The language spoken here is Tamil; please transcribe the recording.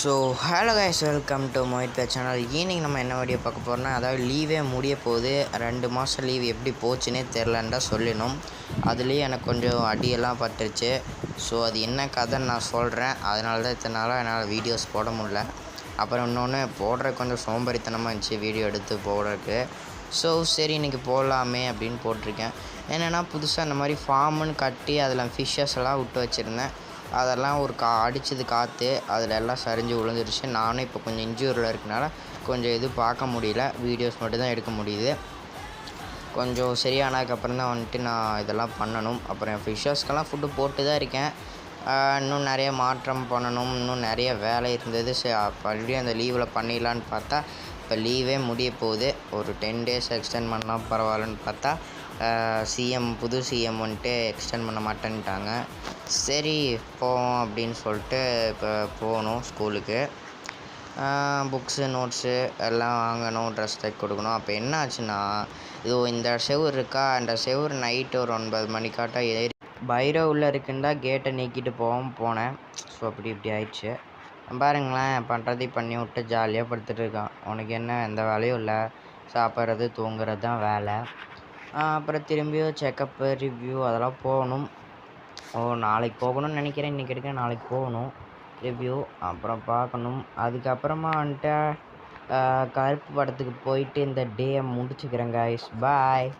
So hello guys, welcome to Mohit pay channel. Evening நம்ம என்ன வீடியோ பார்க்க போகிறோம்னா, அதாவது லீவே முடிய போகுது. 2 மாதம் லீவ் எப்படி போச்சுன்னே தெரிலன்னு தான் சொல்லணும். அதுலேயும் எனக்கு கொஞ்சம் அடியெல்லாம் பட்டுருச்சு. ஸோ அது என்ன கதைன்னு நான் சொல்கிறேன். அதனால தான் இத்தனை நாளாக என்னால் வீடியோஸ் போட முடியல. அப்புறம் இன்னொன்று போடுற கொஞ்சம் சோம்பேறித்தனமாக இருந்துச்சு வீடியோ எடுத்து போடுறதுக்கு. ஸோ சரி இன்றைக்கி போடலாமே அப்படின்னு போட்டிருக்கேன். என்னென்னா புதுசாக இந்த மாதிரி ஃபார்முன்னு கட்டி அதில் ஃபிஷ்ஷஸ் எல்லாம் விட்டு வச்சுருந்தேன். அதெல்லாம் ஒரு அடித்தது காற்று, அதில் எல்லாம் சரிஞ்சு விழுந்துருச்சு. நானும் இப்போ கொஞ்சம் இன்ஜூரில் இருக்கனால கொஞ்சம் எதுவும் பார்க்க முடியல, வீடியோஸ் மட்டும்தான் எடுக்க முடியுது. கொஞ்சம் சரியானதுக்கப்புறம் தான் வந்துட்டு நான் இதெல்லாம் பண்ணணும். அப்புறம் என் ஃபிஷ்ஷஸ்க்கெல்லாம் ஃபுட்டு போட்டு தான் இருக்கேன். இன்னும் நிறைய மாற்றம் பண்ணணும், இன்னும் நிறைய வேலை இருந்தது. மறுபடியும் அந்த லீவில் பண்ணிடலான்னு பார்த்தா இப்போ லீவே முடிய போகுது. ஒரு 10 days எக்ஸ்டெண்ட் பண்ணால் பரவாயில்லன்னு பார்த்தா புது சிஎம் வந்துட்டு எக்ஸ்டெண்ட் பண்ண மாட்டேன்ட்டாங்க. சரி போவோம் அப்படின்னு சொல்லிட்டு இப்போ போகணும் ஸ்கூலுக்கு. புக்ஸு நோட்ஸு எல்லாம் வாங்கணும், ட்ரெஸ் தைக்க கொடுக்கணும். அப்போ என்ன ஆச்சுன்னா, இந்த செவுரு இருக்கா, அந்த செவுரு நைட்டு ஒரு 9 மணிக்காட்ட ஏறி பைரோ உள்ளே இருக்குன்னு தான் கேட்டை நீக்கிட்டு போனேன். ஸோ இப்படி ஆயிடுச்சு. பாருங்களேன், பண்ணுறதையும் பண்ணி விட்டு ஜாலியாக படுத்துட்டு இருக்கான். உனக்கு என்ன, எந்த வேலையும் இல்லை, சாப்பிட்றது தூங்குறது தான் வேலை. அப்புறம் திரும்பியும் செக்கப்பு ரிவ்யூ அதெல்லாம் போகணும். நாளைக்கு போகணும்னு நினைக்கிறேன். இன்றைக்கி எடுக்க நாளைக்கு போகணும் ரிவ்யூ. அப்புறம் பார்க்கணும். அதுக்கப்புறமா வந்துட்டு கருப்பு படத்துக்கு போயிட்டு இந்த டேயை முடிச்சுக்கிறேன் கைஸ். பாய்.